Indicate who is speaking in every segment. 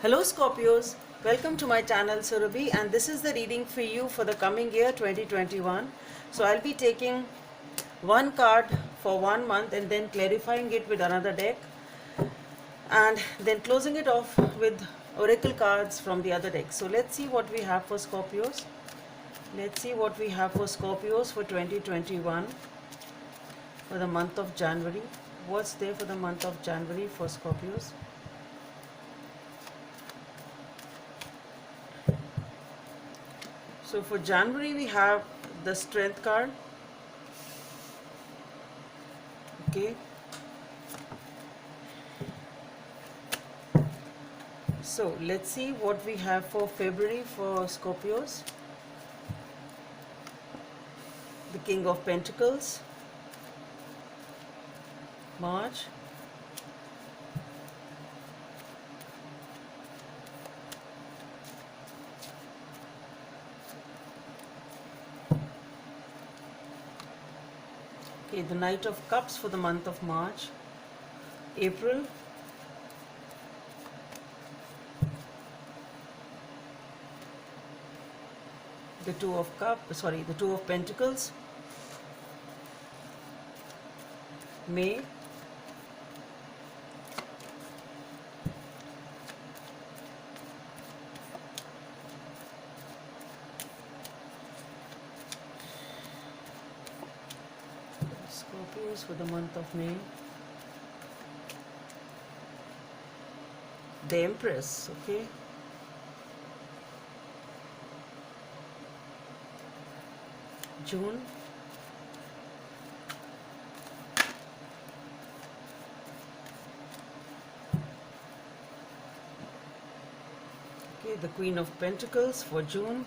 Speaker 1: Hello Scorpios, welcome to my channel Surabhi, and this is the reading for you for the coming year 2021. So I'll be taking one card for 1 month and then clarifying it with another deck and then closing it off with oracle cards from the other deck. So let's see what we have for Scorpios. Let's see what we have for Scorpios for 2021 for the month of January. What's there for the month of January for Scorpios? So for January we have the Strength card. Okay. So let's see what we have for February for Scorpios. The King of Pentacles. March. Okay, the Knight of Cups for the month of March. April. The Two of Pentacles. May. Scorpios for the month of May. The Empress, okay. June. Okay, the Queen of Pentacles for June.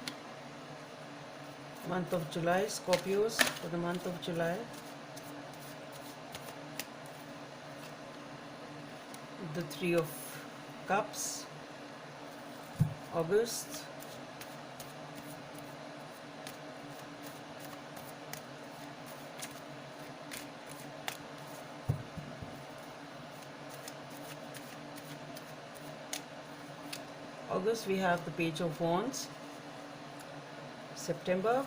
Speaker 1: Month of July, Scorpios for the month of July. The Three of Cups, August. August we have the Page of Wands. September.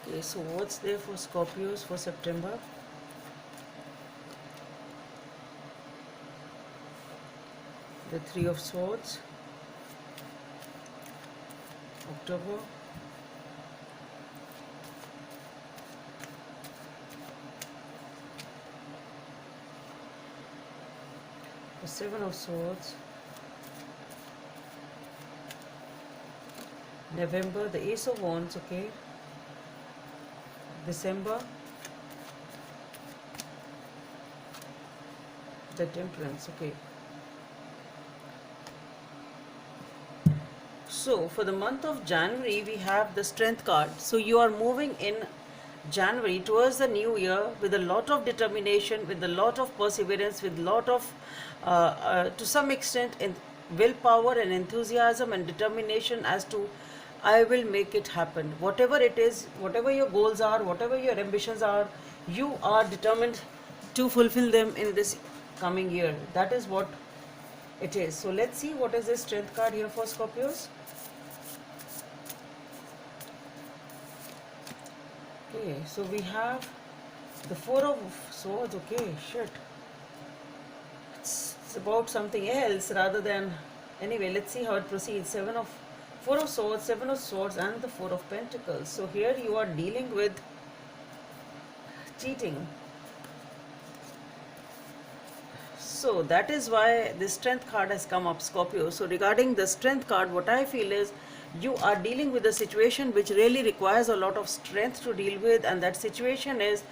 Speaker 1: Okay, so what's there for Scorpios for September? The Three of Swords. October. The Seven of Swords. November, the Ace of Wands, okay. December, the Temperance, okay. So for the month of January we have the Strength card. So you are moving in January towards the new year with a lot of determination, with a lot of perseverance, with a lot of to some extent in willpower and enthusiasm and determination as to I will make it happen. Whatever it is, whatever your goals are, whatever your ambitions are, you are determined to fulfill them in this coming year. That is what it is. So let's see what is this Strength card here for Scorpios. Okay, so we have the Four of Swords. Okay, shit. It's about something else rather than. Anyway, let's see how it proceeds. Four of Swords, Seven of Swords, and the Four of Pentacles. So here you are dealing with cheating. So that is why the Strength card has come up, Scorpio. So regarding the Strength card, what I feel is you are dealing with a situation which really requires a lot of strength to deal with, and that situation is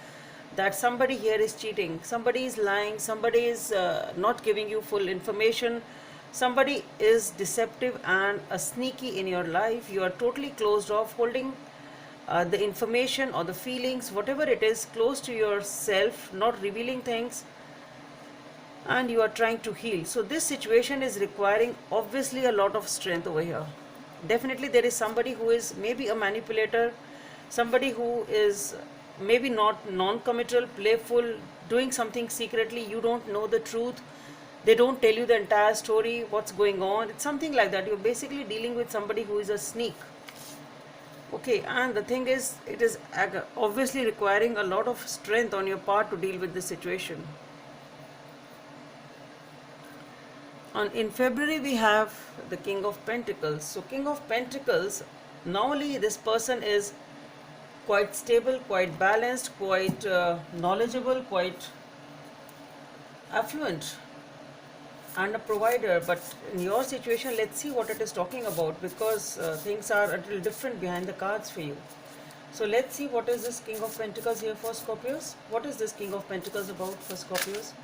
Speaker 1: that somebody here is cheating, somebody is lying, somebody is not giving you full information, somebody is deceptive and a sneaky in your life. You are totally closed off, holding the information or the feelings, whatever it is, close to yourself, not revealing things, and you are trying to heal. So this situation is requiring obviously a lot of strength over here. Definitely there is somebody who is maybe a manipulator, somebody who is maybe not non-committal, playful, doing something secretly. You don't know the truth, They don't tell you the entire story, what's going on. It's something like that. You're basically dealing with somebody who is a sneak. Okay, and the thing is, it is obviously requiring a lot of strength on your part to deal with this situation. In February, we have the King of Pentacles. So, King of Pentacles, normally this person is quite stable, quite balanced, quite knowledgeable, quite affluent, and a provider. But in your situation, let's see what it is talking about, because things are a little different behind the cards for you. So let's see what is this King of Pentacles here for Scorpios. What is this King of Pentacles about for Scorpios?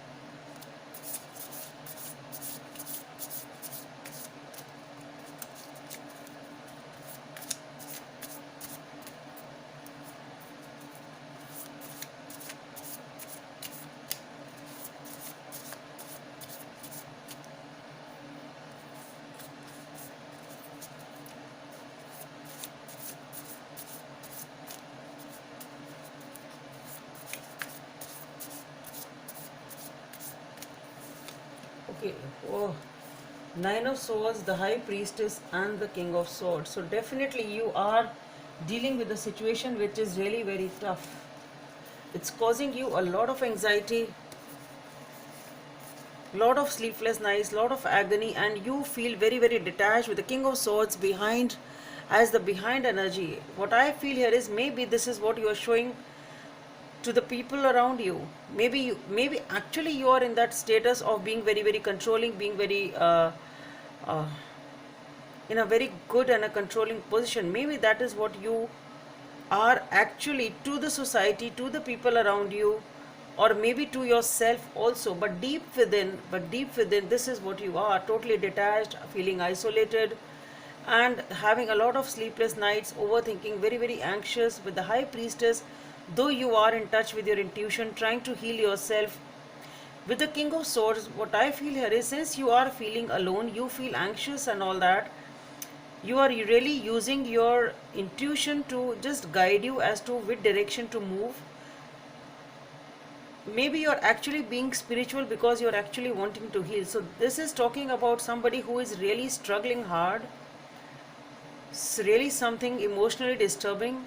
Speaker 1: Okay, oh, Nine of Swords, the High Priestess, and the King of Swords. So definitely you are dealing with a situation which is really very tough. It's causing you a lot of anxiety, lot of sleepless nights, lot of agony, and you feel very, very detached with the King of Swords behind, as the behind energy. What I feel here is, maybe this is what you are showing to the people around you. Maybe actually you are in that status of being very, very controlling, being very uh, in a very good and a controlling position. Maybe that is what you are actually to the society, to the people around you, or maybe to yourself also. But deep within, this is what you are: totally detached, feeling isolated, and having a lot of sleepless nights, overthinking, very, very anxious. With the High Priestess, though you are in touch with your intuition, trying to heal yourself. With the King of Swords, what I feel here is, since you are feeling alone, you feel anxious and all that, you are really using your intuition to just guide you as to which direction to move. Maybe you're actually being spiritual because you're actually wanting to heal. So this is talking about somebody who is really struggling hard. It's really something emotionally disturbing,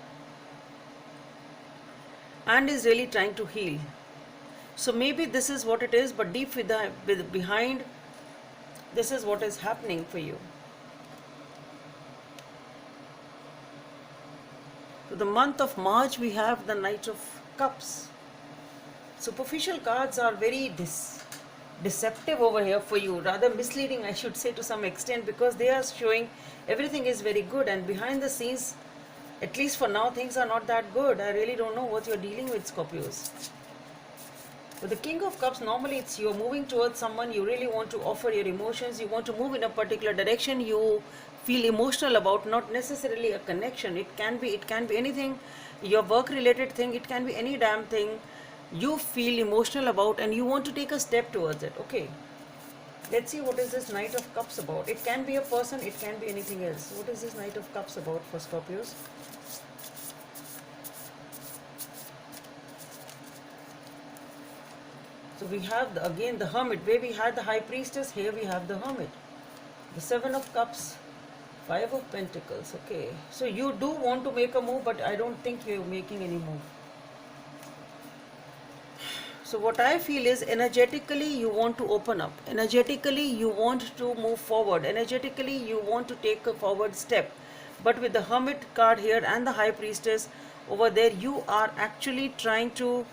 Speaker 1: and is really trying to heal. So maybe this is what it is, but deep behind, this is what is happening for you. So the month of March, we have the Knight of Cups. Superficial cards are very deceptive over here for you, rather misleading, I should say, to some extent, because they are showing everything is very good, and behind the scenes, at least for now, things are not that good. I really don't know what you're dealing with, Scorpios. With the King of Cups, normally it's you're moving towards someone, you really want to offer your emotions, you want to move in a particular direction, you feel emotional about, not necessarily a connection. It can be anything, your work related thing, it can be any damn thing you feel emotional about, and you want to take a step towards it. Okay, let's see what is this Knight of Cups about. It can be a person, it can be anything else. What is this Knight of Cups about for Scorpios? So we have again the Hermit. Where we had the High Priestess, here we have the Hermit. The Seven of Cups, Five of Pentacles. Okay, so you do want to make a move, but I don't think you're making any move. So what I feel is, energetically you want to open up, energetically you want to move forward, energetically you want to take a forward step. But with the Hermit card here and the High Priestess over there, you are actually trying to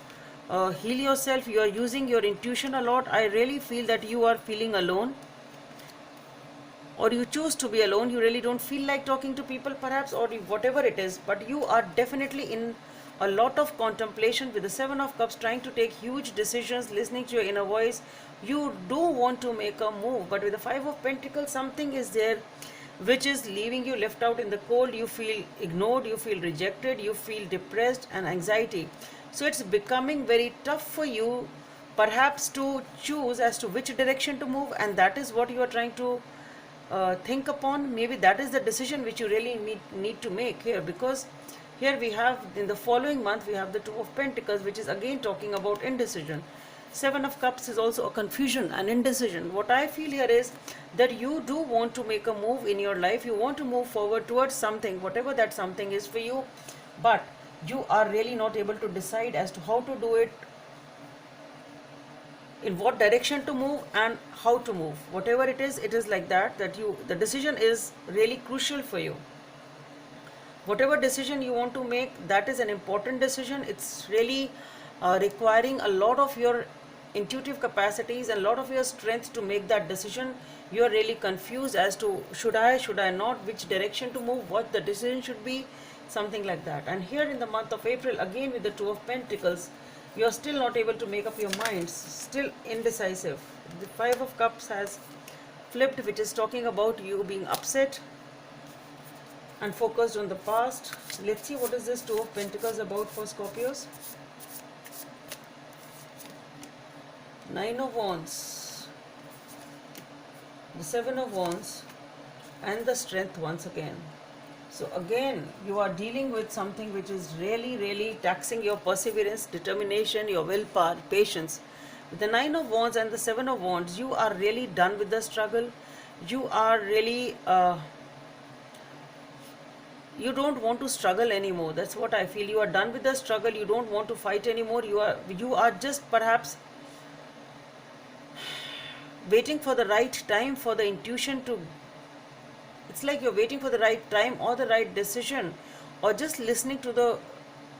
Speaker 1: heal yourself. You are using your intuition a lot. I really feel that you are feeling alone, or you choose to be alone. You really don't feel like talking to people perhaps, or whatever it is, but you are definitely in a lot of contemplation with the Seven of Cups, trying to take huge decisions, listening to your inner voice. You do want to make a move, but with the Five of Pentacles, something is there which is leaving you left out in the cold. You feel ignored, you feel rejected, you feel depressed and anxiety. So it's becoming very tough for you perhaps to choose as to which direction to move, and that is what you are trying to think upon. Maybe that is the decision which you really need to make here, because here we have, in the following month, we have the Two of Pentacles, which is again talking about indecision. Seven of Cups is also a confusion and indecision. What I feel here is that you do want to make a move in your life. You want to move forward towards something, whatever that something is for you, but you are really not able to decide as to how to do it, in what direction to move and how to move. Whatever it is like that you, the decision is really crucial for you. Whatever decision you want to make, that is an important decision. It's really requiring a lot of your intuitive capacities and a lot of your strength to make that decision. You are really confused as to should I not, which direction to move, what the decision should be, something like that. And here in the month of April, again with the Two of Pentacles, you are still not able to make up your minds, still indecisive. The Five of Cups has flipped, which is talking about you being upset and focused on the past. Let's see what is this Two of Pentacles about for Scorpios. Nine of Wands, the Seven of Wands, and the Strength once again. So again, you are dealing with something which is really taxing your perseverance, determination, your willpower, patience. With the Nine of Wands and the Seven of Wands, you are really done with the struggle. You are really you don't want to struggle anymore. That's what I feel. You are done with the struggle. You don't want to fight anymore. You are just perhaps waiting for the right time, for the intuition to, it's like you're waiting for the right time or the right decision, or just listening to the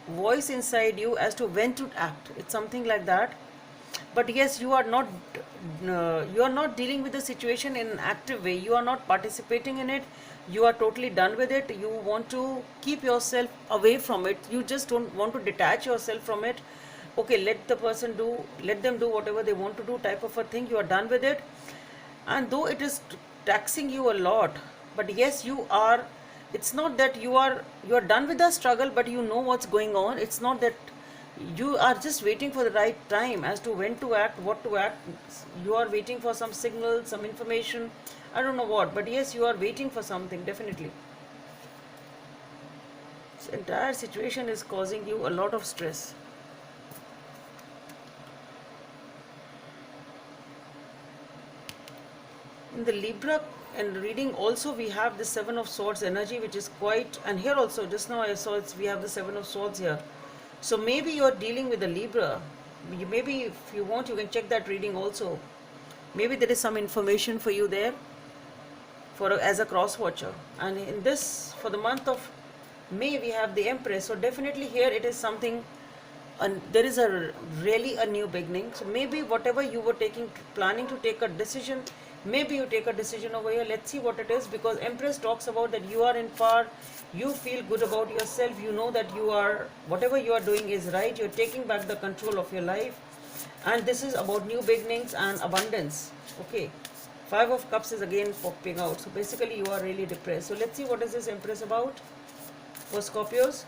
Speaker 1: voice inside you as to when to act. It's something like that. But yes, you are not dealing with the situation in an active way. You are not participating in it. You are totally done with it. You want to keep yourself away from it. You just don't want to detach yourself from it. Okay, let them do whatever they want to do, type of a thing. You are done with it. And though it is taxing you a lot, but yes, it's not that you are done with the struggle, but you know what's going on. It's not that you are just waiting for the right time as to when to act, what to act. You are waiting for some signal, some information, I don't know what, but yes, you are waiting for something, definitely. This entire situation is causing you a lot of stress. In the Libra and reading also, we have the Seven of Swords energy, which is quite, and here also just now I saw we have the Seven of Swords here. So maybe you're dealing with a Libra. Maybe if you want, you can check that reading also. Maybe there is some information for you there as a cross watcher. And in this, for the month of May, we have the Empress. So definitely here it is something, and there is really a new beginning. So maybe whatever you were planning to take a decision, maybe you take a decision over here. Let's see what it is, because Empress talks about that you are in power, you feel good about yourself, you know that whatever you are doing is right, you're taking back the control of your life, and this is about new beginnings and abundance. Okay, Five of Cups is again popping out. So basically you are really depressed. So let's see what is this Empress about for Scorpios.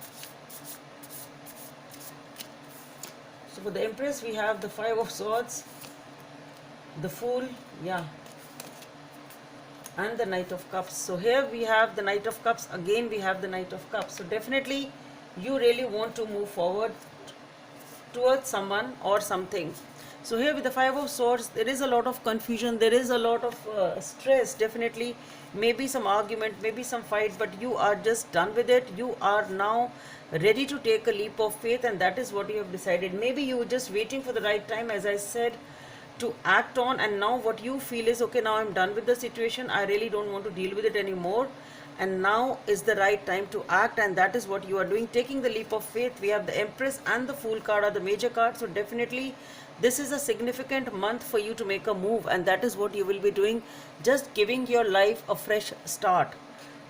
Speaker 1: So for the Empress, we have the Five of Swords, the Fool, yeah, and the Knight of Cups. So here we have the Knight of Cups, again we have the Knight of Cups. So definitely you really want to move forward towards someone or something. So here with the Five of Swords, there is a lot of confusion, there is a lot of stress, definitely, maybe some argument, maybe some fight, but you are just done with it. You are now ready to take a leap of faith, and that is what you have decided. Maybe you were just waiting for the right time, as I said, to act on, and now what you feel is, okay, now I'm done with the situation, I really don't want to deal with it anymore, and now is the right time to act, and that is what you are doing, taking the leap of faith. We have the Empress and the Fool card are the major cards. So definitely this is a significant month for you to make a move, and that is what you will be doing, just giving your life a fresh start.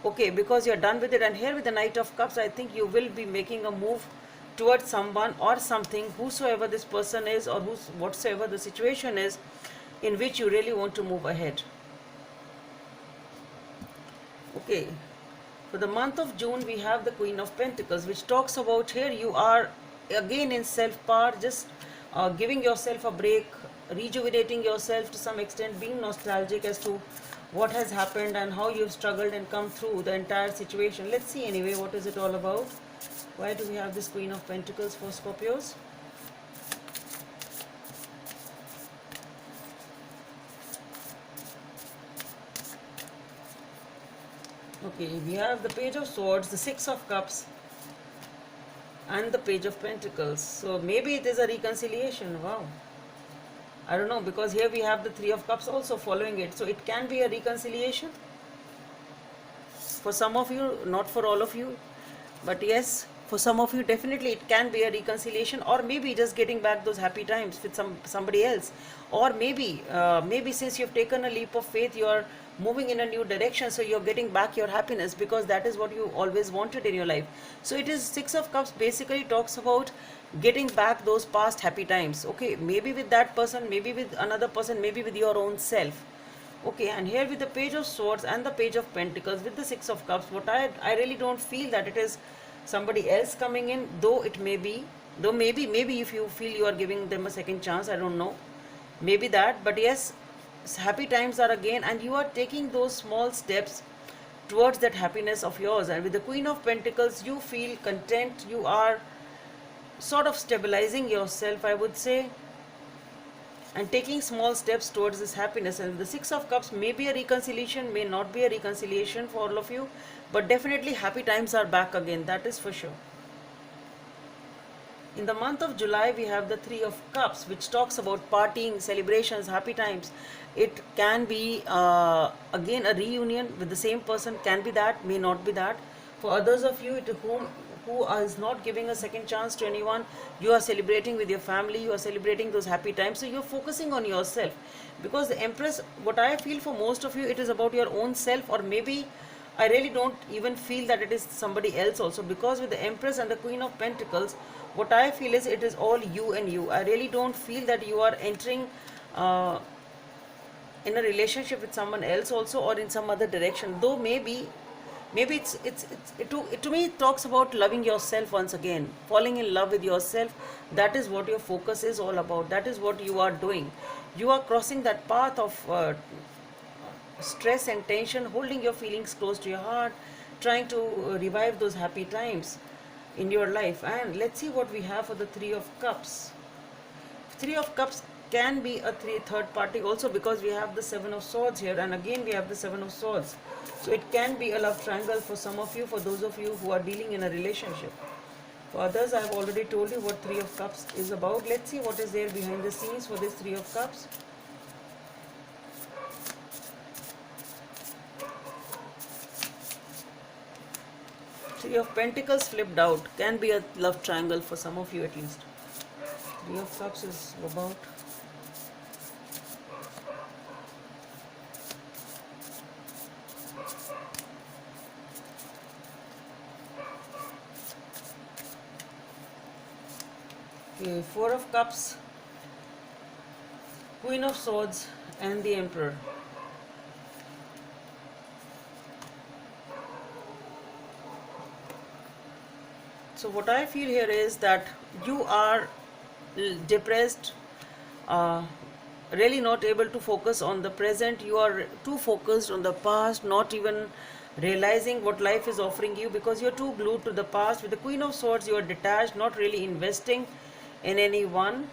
Speaker 1: Okay, because you're done with it. And here with the Knight of Cups, I think you will be making a move towards someone or something, whosoever this person is, or whatsoever the situation is in which you really want to move ahead. Okay, for the month of June, we have the Queen of Pentacles, which talks about, here you are again in self-power, just giving yourself a break, rejuvenating yourself to some extent, being nostalgic as to what has happened and how you've struggled and come through the entire situation. Let's see anyway, what is it all about? Why do we have this Queen of Pentacles for Scorpios? Okay, we have the Page of Swords, the Six of Cups, and the Page of Pentacles. So maybe it is a reconciliation. Wow. I don't know, because here we have the Three of Cups also following it. So it can be a reconciliation for some of you, not for all of you. But yes, for some of you, definitely it can be a reconciliation, or maybe just getting back those happy times with somebody else, or maybe since you've taken a leap of faith, you are moving in a new direction, so you're getting back your happiness because that is what you always wanted in your life. So it is Six of Cups basically talks about getting back those past happy times. Okay, maybe with that person, maybe with another person, maybe with your own self. Okay, and here with the Page of Swords and the Page of Pentacles with the Six of Cups, what I really don't feel that it is somebody else coming in, though it may be, though maybe if you feel you are giving them a second chance, I don't know, maybe that, but yes, happy times are again, and you are taking those small steps towards that happiness of yours. And with the Queen of Pentacles, you feel content, you are sort of stabilizing yourself, I would say, and taking small steps towards this happiness. And the Six of Cups may be a reconciliation, may not be a reconciliation for all of you, but definitely happy times are back again, that is for sure. In the month of July, we have the Three of Cups, which talks about partying, celebrations, happy times. It can be again a reunion with the same person, can be that, may not be that. For others of you who is not giving a second chance to anyone, you are celebrating with your family, you are celebrating those happy times, so you're focusing on yourself. Because the Empress, what I feel for most of you, it is about your own self, or maybe I really don't even feel that it is somebody else also, because with the Empress and the Queen of Pentacles, what I feel is it is all you and you. I really don't feel that you are entering uh, in a relationship with someone else also, or in some other direction, though maybe it to me it talks about loving yourself once again, falling in love with yourself. That is what your focus is all about, that is what you are doing. You are crossing that path of stress and tension, holding your feelings close to your heart, trying to revive those happy times in your life. And let's see what we have for the Three of Cups. Three of Cups can be a third party also, because we have the Seven of Swords here, and again we have the Seven of Swords. So it can be a love triangle for some of you, for those of you who are dealing in a relationship. For others, I have already told you what Three of Cups is about. Let's see what is there behind the scenes for this Three of Cups. Three of Pentacles flipped out. Can be a love triangle for some of you at least. Three of Cups is about okay, Four of Cups, Queen of Swords, and the Emperor. So what I feel here is that you are depressed, uh, really not able to focus on the present. You are too focused on the past, not even realizing what life is offering you, because you're too glued to the past. With the Queen of Swords, you are detached, not really investing in anyone.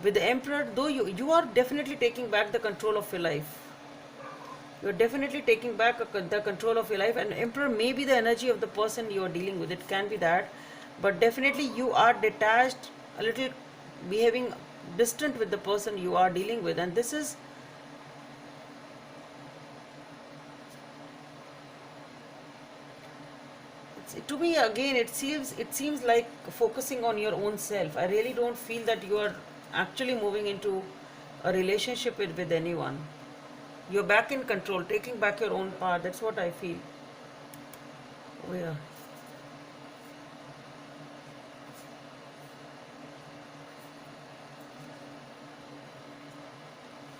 Speaker 1: With the Emperor, though you are definitely taking back the control of your life. You're definitely taking back the control of your life, and Emperor may be the energy of the person you are dealing with. It can be that, but definitely you are detached, a little behaving distant with the person you are dealing with, and this is to me again. It seems like focusing on your own self. I really don't feel that you are actually moving into a relationship with anyone. You're back in control, taking back your own power. That's what I feel. Oh, yeah.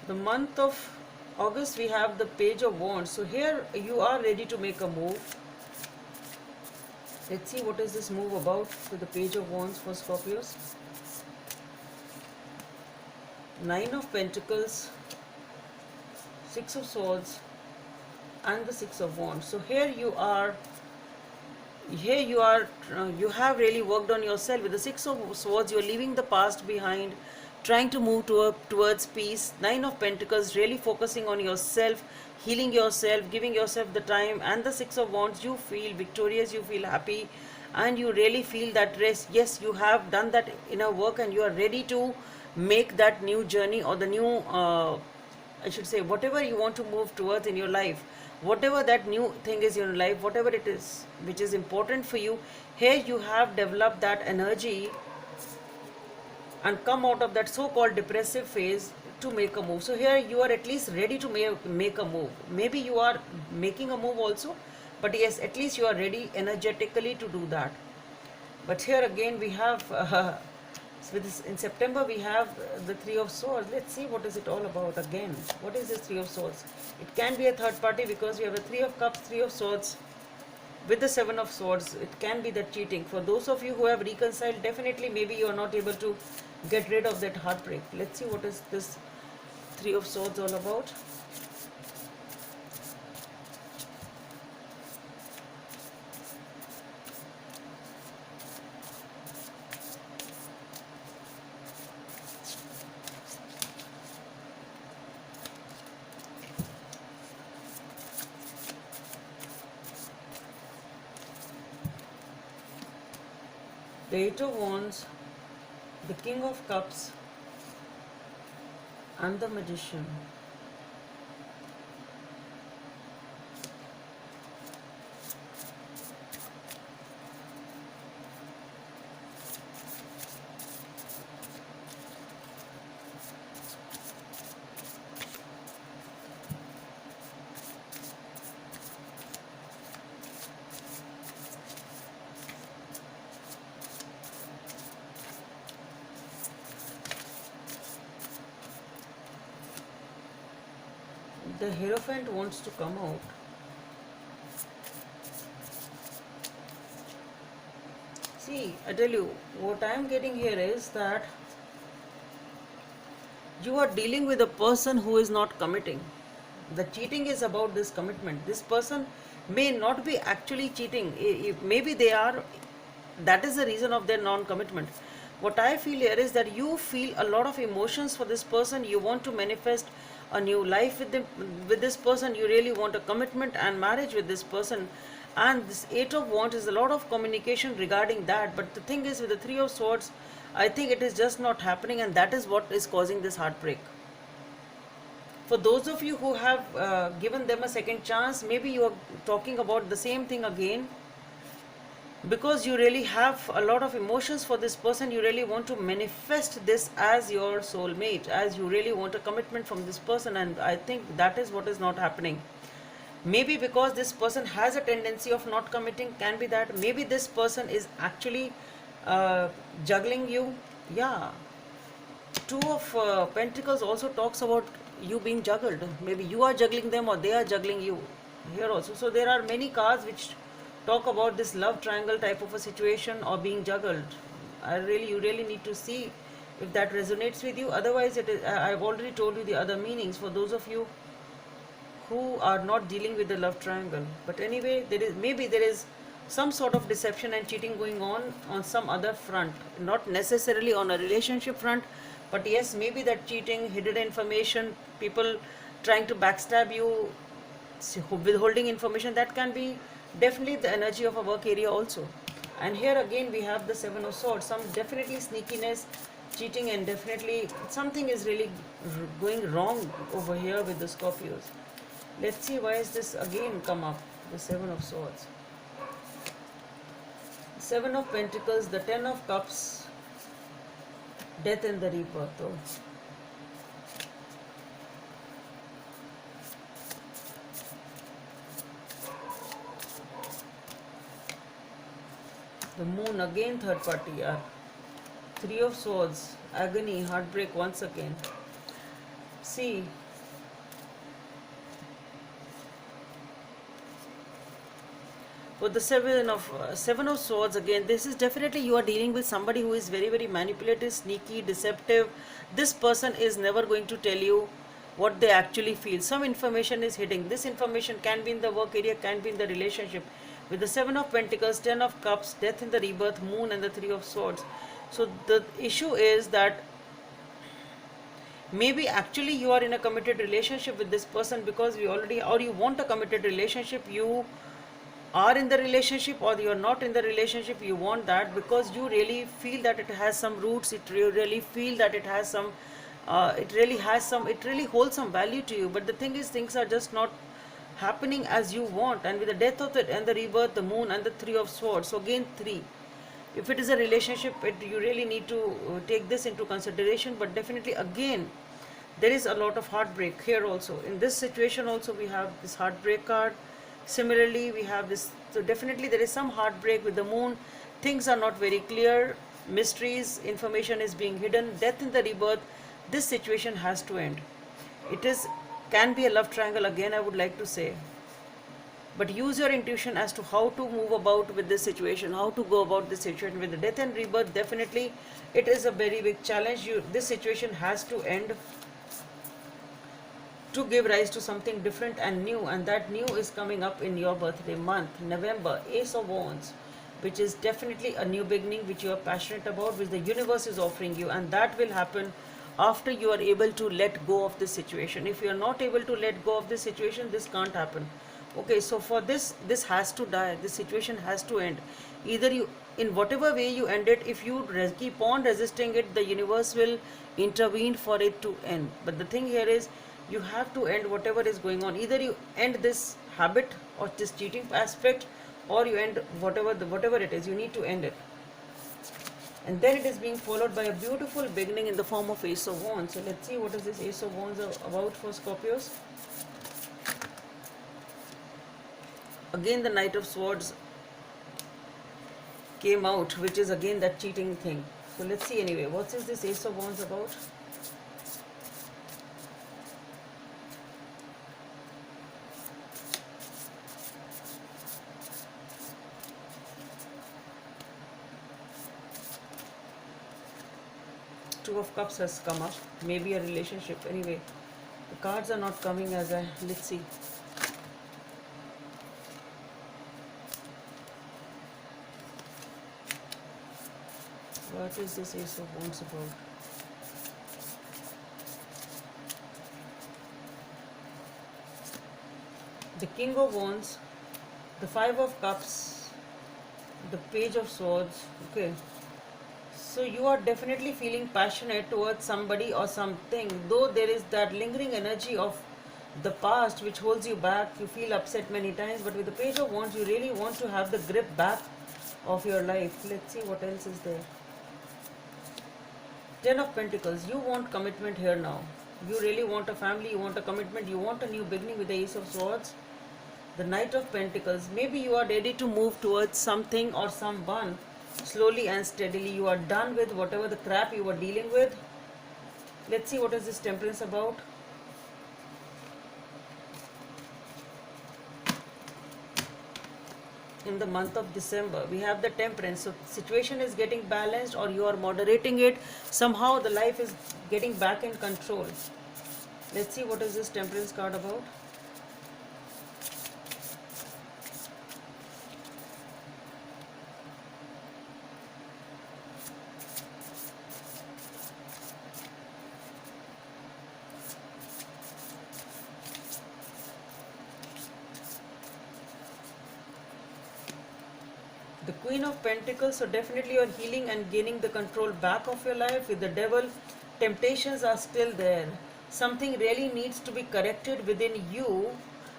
Speaker 1: The month of August, we have the Page of Wands. So here you are ready to make a move. Let's see what is this move about with the Page of Wands for Scorpios. Nine of Pentacles, Six of Swords, and the Six of Wands. So here you have really worked on yourself. With the Six of Swords, you're leaving the past behind, trying to move towards peace. Nine of Pentacles, really focusing on yourself, healing yourself, giving yourself the time. And the Six of Wands, you feel victorious, you feel happy, and you really feel that rest. Yes, you have done that inner work and you are ready to make that new journey, or the new, I should say, whatever you want to move towards in your life, whatever that new thing is in your life, whatever it is which is important for you. Here you have developed that energy and come out of that so-called depressive phase to make a move. So here you are at least ready to make a move. Maybe you are making a move also, but yes, at least you are ready energetically to do that. But here again we have so with this, in September we have the Three of Swords. Let's see what is it all about again. What is this Three of Swords? It can be a third party, because we have a Three of Cups, Three of Swords with the Seven of Swords. It can be that cheating. For those of you who have reconciled, definitely maybe you are not able to get rid of that heartbreak. Let's see what is this Three of Swords all about. The Eight of Wands, the King of Cups, and the Magician. The Hierophant wants to come out. See, I tell you, what I am getting here is that you are dealing with a person who is not committing. The cheating is about this commitment. This person may not be actually cheating. Maybe they are. That is the reason of their non-commitment. What I feel here is that you feel a lot of emotions for this person. You want to manifest a new life with this person. You really want a commitment and marriage with this person. And this Eight of Wands is a lot of communication regarding that. But the thing is, with the Three of Swords, I think it is just not happening, and that is what is causing this heartbreak. For those of you who have given them a second chance, maybe you are talking about the same thing again, because you really have a lot of emotions for this person. You really want to manifest this as your soulmate, as you really want a commitment from this person, and I think that is what is not happening. Maybe because this person has a tendency of not committing, can be that. Maybe this person is actually juggling you. Yeah, Two of Pentacles also talks about you being juggled. Maybe you are juggling them or they are juggling you here also. So there are many cards which talk about this love triangle type of a situation or being juggled. You really need to see if that resonates with you. Otherwise, it is. I've already told you the other meanings for those of you who are not dealing with the love triangle. But anyway, there is some sort of deception and cheating going on some other front, not necessarily on a relationship front, but yes, maybe that cheating, hidden information, people trying to backstab you, withholding information, that can be definitely the energy of a work area also. And here again we have the Seven of Swords, some definitely sneakiness, cheating, and definitely something is really going wrong over here with the Scorpios. Let's see, why is this again come up, the Seven of Swords. Seven of Pentacles, the Ten of Cups, death and the rebirth. Oh. The Moon, again third party. Yeah. Three of Swords, agony, heartbreak once again. See, with the Seven of Swords again, this is definitely you are dealing with somebody who is very, very manipulative, sneaky, deceptive. This person is never going to tell you what they actually feel. Some information is hidden. This information can be in the work area, can be in the relationship. With the Seven of Pentacles, Ten of Cups, death in the rebirth, Moon, and the Three of Swords. So the issue is that maybe actually you are in a committed relationship with this person because we already, or you want a committed relationship, you are in the relationship, or you're not in the relationship, you want that because you really feel that it has some roots, you really feel that it has some it really holds some value to you. But the thing is, things are just not happening as you want. And with the death of it and the rebirth, the moon and the three of swords, so again three, if it is a relationship, you really need to take this into consideration. But definitely again, there is a lot of heartbreak here also. In this situation also, we have this heartbreak card. Similarly, we have this, so definitely there is some heartbreak with the moon. Things are not very clear, mysteries, information is being hidden, death in the rebirth. This situation has to end. It is, can be a love triangle again, I would like to say. But use your intuition as to how to move about with this situation, how to go about this situation. With the death and rebirth, definitely it is a very big challenge. This situation has to end to give rise to something different and new, and that new is coming up in your birthday month, November. Ace of Wands, which is definitely a new beginning which you are passionate about, which the universe is offering you, and that will happen after you are able to let go of this situation. If you are not able to let go of this situation, this can't happen. Okay, so for this has to die, this situation has to end. Either you, in whatever way you end it, if you keep on resisting it, the universe will intervene for it to end. But the thing here is, you have to end whatever is going on. Either you end this habit or this cheating aspect, or you end whatever it is, you need to end it. And then it is being followed by a beautiful beginning in the form of Ace of Wands. So let's see what is this Ace of Wands about for Scorpios. Again, the Knight of Swords came out, which is again that cheating thing. So let's see anyway, what is this Ace of Wands about? Two of Cups has come up, maybe a relationship. Anyway, the cards are not coming as I, let's see. What is this Ace of Wands about? The King of Wands, the Five of Cups, the Page of Swords. Okay, so you are definitely feeling passionate towards somebody or something, though there is that lingering energy of the past which holds you back. You feel upset many times, but with the Page of Wands, you really want to have the grip back of your life. Let's see what else is there. Ten of Pentacles, you want commitment here now. You really want a family, you want a commitment, you want a new beginning with the Ace of Swords. The Knight of Pentacles, maybe you are ready to move towards something or someone slowly and steadily. You are done with whatever the crap you were dealing with. Let's see what is this Temperance about. In the month of December, we have the Temperance. So situation is getting balanced, or you are moderating it. Somehow the life is getting back in control. Let's see what is this Temperance card about. The Queen of Pentacles, so definitely you are healing and gaining the control back of your life. With the Devil, temptations are still there. Something really needs to be corrected within you,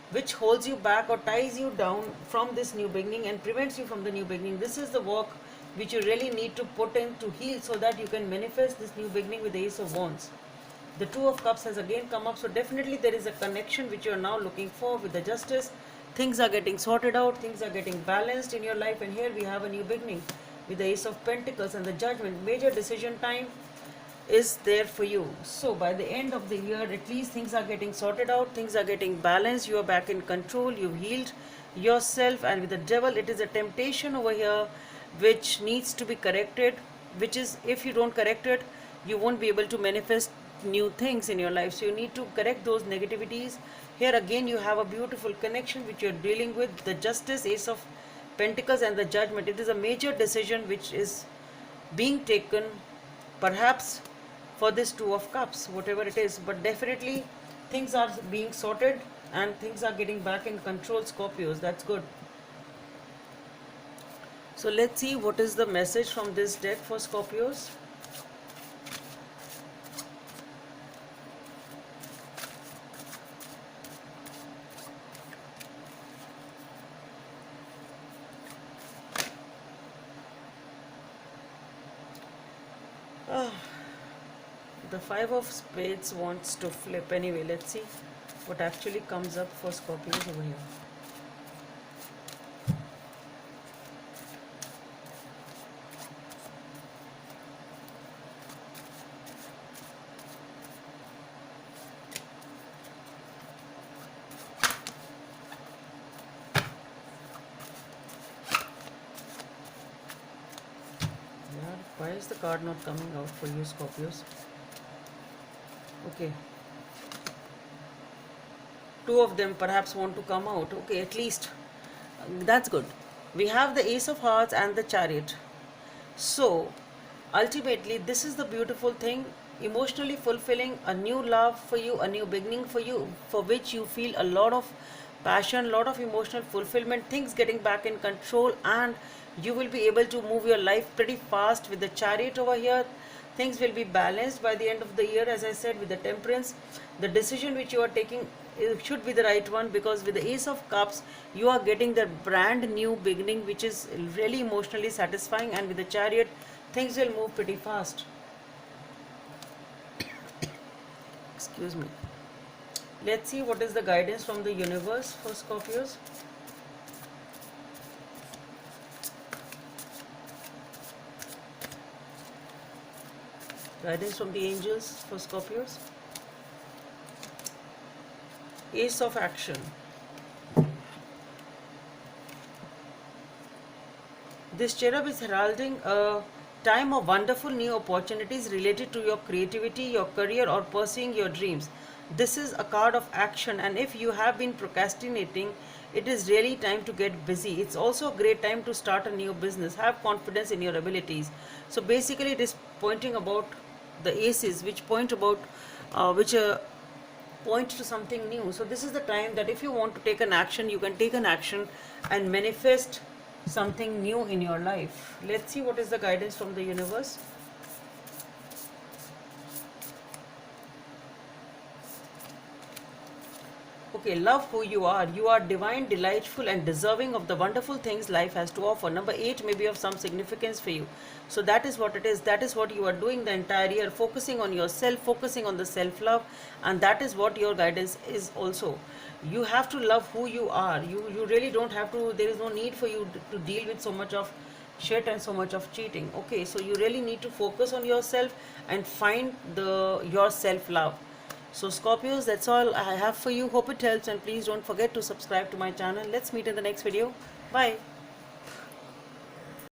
Speaker 1: which holds you back or ties you down from this new beginning and prevents you from the new beginning. This is the work which you really need to put in to heal, so that you can manifest this new beginning with the Ace of Wands. The Two of Cups has again come up, so definitely there is a connection which you are now looking for with the Justice. Things are getting sorted out, things are getting balanced in your life, and here we have a new beginning with the Ace of Pentacles and the Judgment. Major decision time is there for you. So by the end of the year, at least things are getting sorted out, things are getting balanced, you are back in control, you've healed yourself. And with the Devil, it is a temptation over here which needs to be corrected, which is, if you don't correct it, you won't be able to manifest new things in your life. So you need to correct those negativities. Here again you have a beautiful connection which you're dealing with, the Justice, Ace of Pentacles and the Judgment. It is a major decision which is being taken. Perhaps for this Two of Cups, whatever it is. But definitely things are being sorted and things are getting back in control, Scorpios. That's good. So let's see what is the message from this deck for Scorpios. Ah, the Five of Spades wants to flip. Anyway, let's see what actually comes up for Scorpios over here. Why is the card not coming out for you, Scorpios? Okay. Two of them perhaps want to come out. Okay, at least. That's good. We have the Ace of Hearts and the Chariot. So, ultimately, this is the beautiful thing. Emotionally fulfilling, a new love for you, a new beginning for you, for which you feel a lot of passion, lot of emotional fulfillment, things getting back in control, and you will be able to move your life pretty fast with the Chariot over here. Things will be balanced by the end of the year, as I said, with the Temperance. The decision which you are taking should be the right one, because with the Ace of Cups you are getting the brand new beginning which is really emotionally satisfying, and with the Chariot things will move pretty fast. Excuse me. Let's see what is the guidance from the universe for Scorpios. Guidance from the angels for Scorpios. Ace of Action. This cherub is heralding a time of wonderful new opportunities related to your creativity, your career, or pursuing your dreams. This is a card of action, and if you have been procrastinating, it is really time to get busy. It's also a great time to start a new business. Have confidence in your abilities. So basically it is pointing about the aces, which point about which point to something new. So this is the time that if you want to take an action, you can take an action and manifest something new in your life. Let's see what is the guidance from the universe. Okay, love who you are. You are divine, delightful, and deserving of the wonderful things life has to offer. Number 8 may be of some significance for you. So that is what it is. That is what you are doing the entire year, focusing on yourself, focusing on the self-love, and that is what your guidance is also. You have to love who you are. You really don't have to, there is no need for you to deal with so much of shit and so much of cheating. Okay, so you really need to focus on yourself and find your self-love. So Scorpios, that's all I have for you. Hope it helps, and please don't forget to subscribe to my channel. Let's meet in the next video. Bye.